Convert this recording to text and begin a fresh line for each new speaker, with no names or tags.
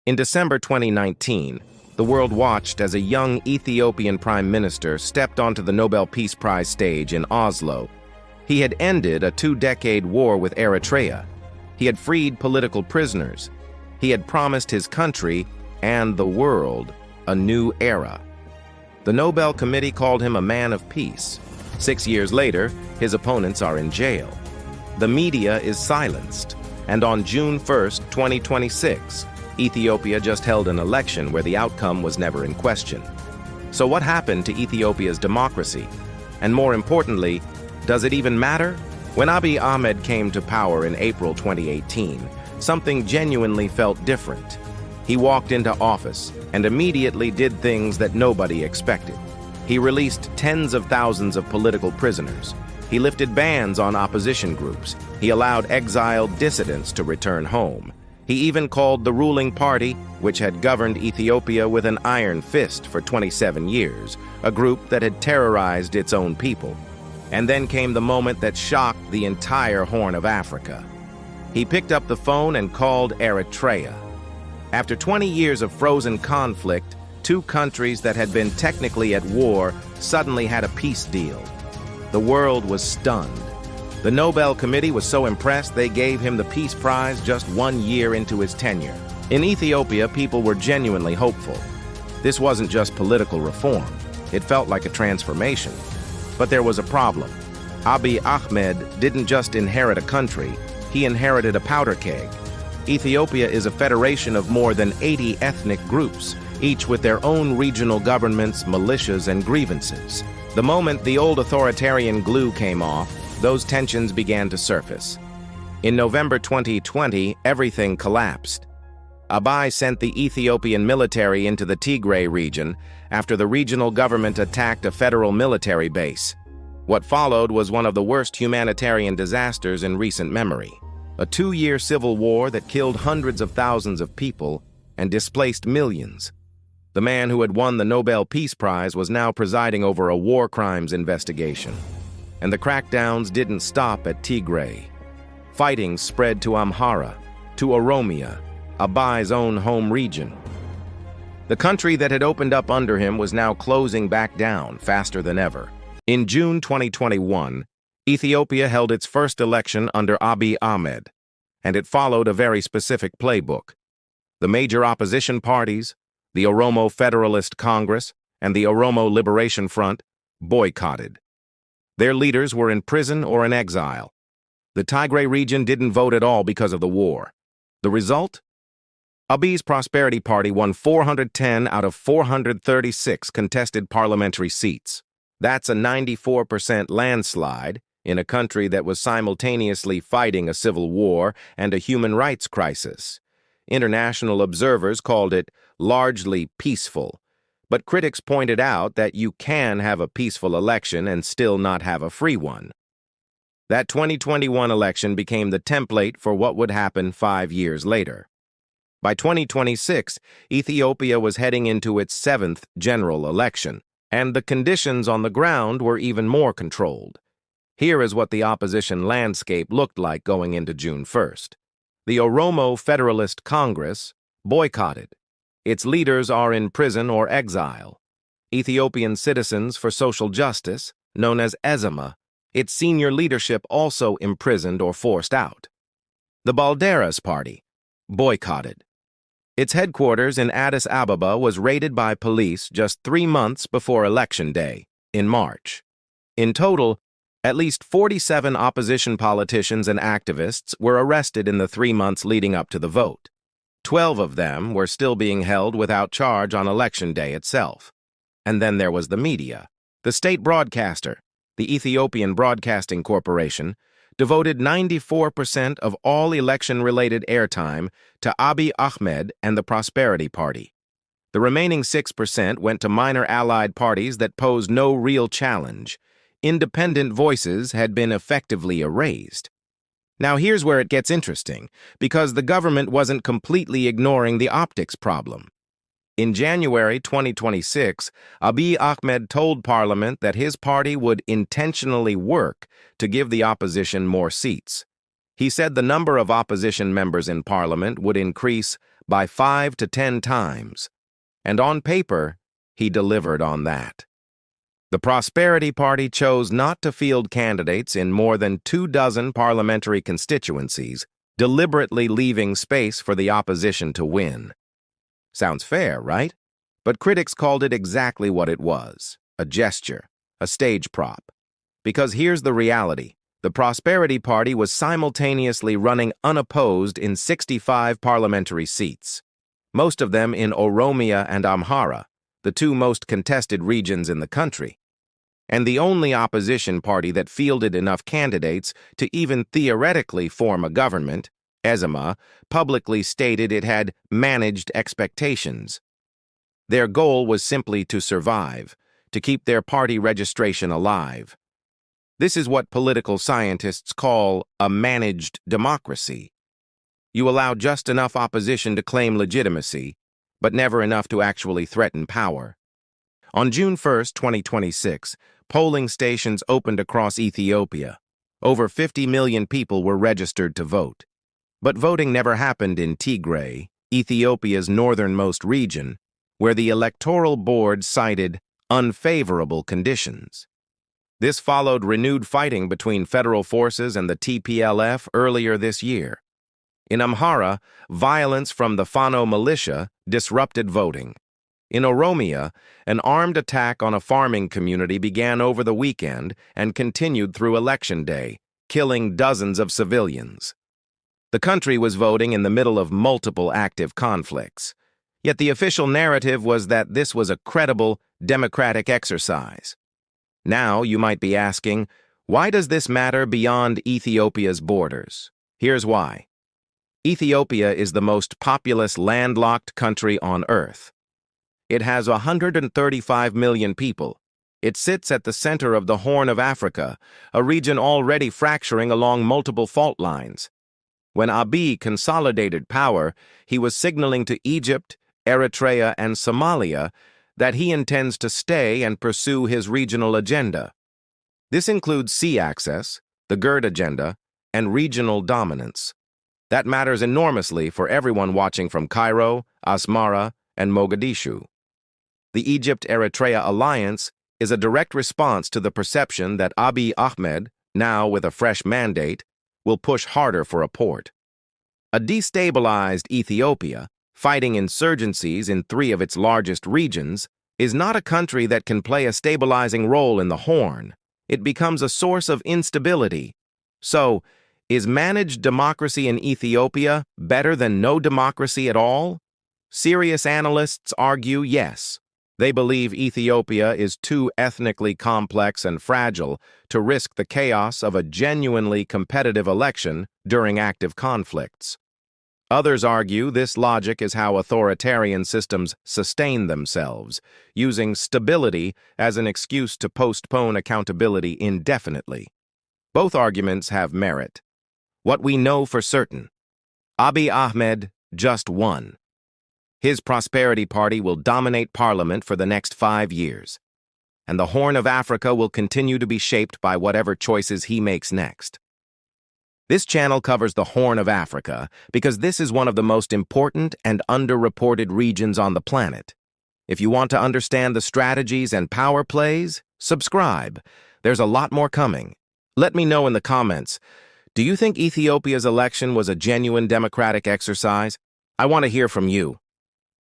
In December 2019, the world watched as a young Ethiopian prime minister stepped onto the Nobel Peace Prize stage in Oslo. He had ended a two-decade war with Eritrea. He had freed political prisoners. He had promised his country and the world a new era. The Nobel Committee called him a man of peace. 6 years later, his opponents are in jail. The media is silenced, and on June 1st, 2026, Ethiopia just held an election where the outcome was never in question. So what happened to Ethiopia's democracy? And more importantly, does it even matter? When Abiy Ahmed came to power in April 2018, something genuinely felt different. He walked into office and immediately did things that nobody expected. He released tens of thousands of political prisoners. He lifted bans on opposition groups. He allowed exiled dissidents to return home. He even called the ruling party, which had governed Ethiopia with an iron fist for 27 years, a group that had terrorized its own people. And then came the moment that shocked the entire Horn of Africa. He picked up the phone and called Eritrea. After 20 years of frozen conflict, two countries that had been technically at war suddenly had a peace deal. The world was stunned. The Nobel Committee was so impressed they gave him the Peace Prize just 1 year into his tenure. In Ethiopia, people were genuinely hopeful. This wasn't just political reform. It felt like a transformation. But there was a problem. Abiy Ahmed didn't just inherit a country, he inherited a powder keg. Ethiopia is a federation of more than 80 ethnic groups, each with their own regional governments, militias, and grievances. The moment the old authoritarian glue came off, those tensions began to surface. In November 2020, everything collapsed. Abiy sent the Ethiopian military into the Tigray region after the regional government attacked a federal military base. What followed was one of the worst humanitarian disasters in recent memory. A 2-year civil war that killed hundreds of thousands of people and displaced millions. The man who had won the Nobel Peace Prize was now presiding over a war crimes investigation. And the crackdowns didn't stop at Tigray. Fighting spread to Amhara, to Oromia, Abiy's own home region. The country that had opened up under him was now closing back down faster than ever. In June 2021, Ethiopia held its first election under Abiy Ahmed, and it followed a very specific playbook. The major opposition parties, the Oromo Federalist Congress and the Oromo Liberation Front, boycotted. Their leaders were in prison or in exile. The Tigray region didn't vote at all because of the war. The result? Abiy's Prosperity Party won 410 out of 436 contested parliamentary seats. That's a 94% landslide in a country that was simultaneously fighting a civil war and a human rights crisis. International observers called it largely peaceful. But critics pointed out that you can have a peaceful election and still not have a free one. That 2021 election became the template for what would happen 5 years later. By 2026, Ethiopia was heading into its 7th general election, and the conditions on the ground were even more controlled. Here is what the opposition landscape looked like going into June 1st. The Oromo Federalist Congress boycotted. Its leaders are in prison or exile. Ethiopian Citizens for Social Justice, known as EZIMA, its senior leadership also imprisoned or forced out. The Balderas Party boycotted. Its headquarters in Addis Ababa was raided by police just 3 months before Election Day, in March. In total, at least 47 opposition politicians and activists were arrested in the 3 months leading up to the vote. 12 of them were still being held without charge on Election Day itself. And then there was the media. The state broadcaster, the Ethiopian Broadcasting Corporation, devoted 94% of all election-related airtime to Abiy Ahmed and the Prosperity Party. The remaining 6% went to minor allied parties that posed no real challenge. Independent voices had been effectively erased. Now here's where it gets interesting, because the government wasn't completely ignoring the optics problem. In January 2026, Abiy Ahmed told Parliament that his party would intentionally work to give the opposition more seats. He said the number of opposition members in Parliament would increase by 5 to 10 times. And on paper, he delivered on that. The Prosperity Party chose not to field candidates in more than 24 parliamentary constituencies, deliberately leaving space for the opposition to win. Sounds fair, right? But critics called it exactly what it was: a gesture, a stage prop. Because here's the reality: the Prosperity Party was simultaneously running unopposed in 65 parliamentary seats, most of them in Oromia and Amhara, the two most contested regions in the country, and the only opposition party that fielded enough candidates to even theoretically form a government, Ezema, publicly stated it had managed expectations. Their goal was simply to survive, to keep their party registration alive. This is what political scientists call a managed democracy. You allow just enough opposition to claim legitimacy, but never enough to actually threaten power. On June 1, 2026, polling stations opened across Ethiopia. Over 50 million people were registered to vote. But voting never happened in Tigray, Ethiopia's northernmost region, where the Electoral Board cited unfavorable conditions. This followed renewed fighting between federal forces and the TPLF earlier this year. In Amhara, violence from the Fano militia disrupted voting. In Oromia, an armed attack on a farming community began over the weekend and continued through Election Day, killing dozens of civilians. The country was voting in the middle of multiple active conflicts. Yet the official narrative was that this was a credible, democratic exercise. Now you might be asking, why does this matter beyond Ethiopia's borders? Here's why. Ethiopia is the most populous landlocked country on Earth. It has 135 million people. It sits at the center of the Horn of Africa, a region already fracturing along multiple fault lines. When Abiy consolidated power, he was signaling to Egypt, Eritrea, and Somalia that he intends to stay and pursue his regional agenda. This includes sea access, the GERD agenda, and regional dominance. That matters enormously for everyone watching from Cairo, Asmara, and Mogadishu. The Egypt-Eritrea alliance is a direct response to the perception that Abiy Ahmed, now with a fresh mandate, will push harder for a port. A destabilized Ethiopia, fighting insurgencies in 3 of its largest regions, is not a country that can play a stabilizing role in the Horn. It becomes a source of instability. So, is managed democracy in Ethiopia better than no democracy at all? Serious analysts argue yes. They believe Ethiopia is too ethnically complex and fragile to risk the chaos of a genuinely competitive election during active conflicts. Others argue this logic is how authoritarian systems sustain themselves, using stability as an excuse to postpone accountability indefinitely. Both arguments have merit. What we know for certain: Abiy Ahmed just won. His Prosperity Party will dominate parliament for the next 5 years, and the Horn of Africa will continue to be shaped by whatever choices he makes next. This channel covers the Horn of Africa because this is one of the most important and underreported regions on the planet. If you want to understand the strategies and power plays, subscribe. There's a lot more coming. Let me know in the comments, do you think Ethiopia's election was a genuine democratic exercise? I want to hear from you.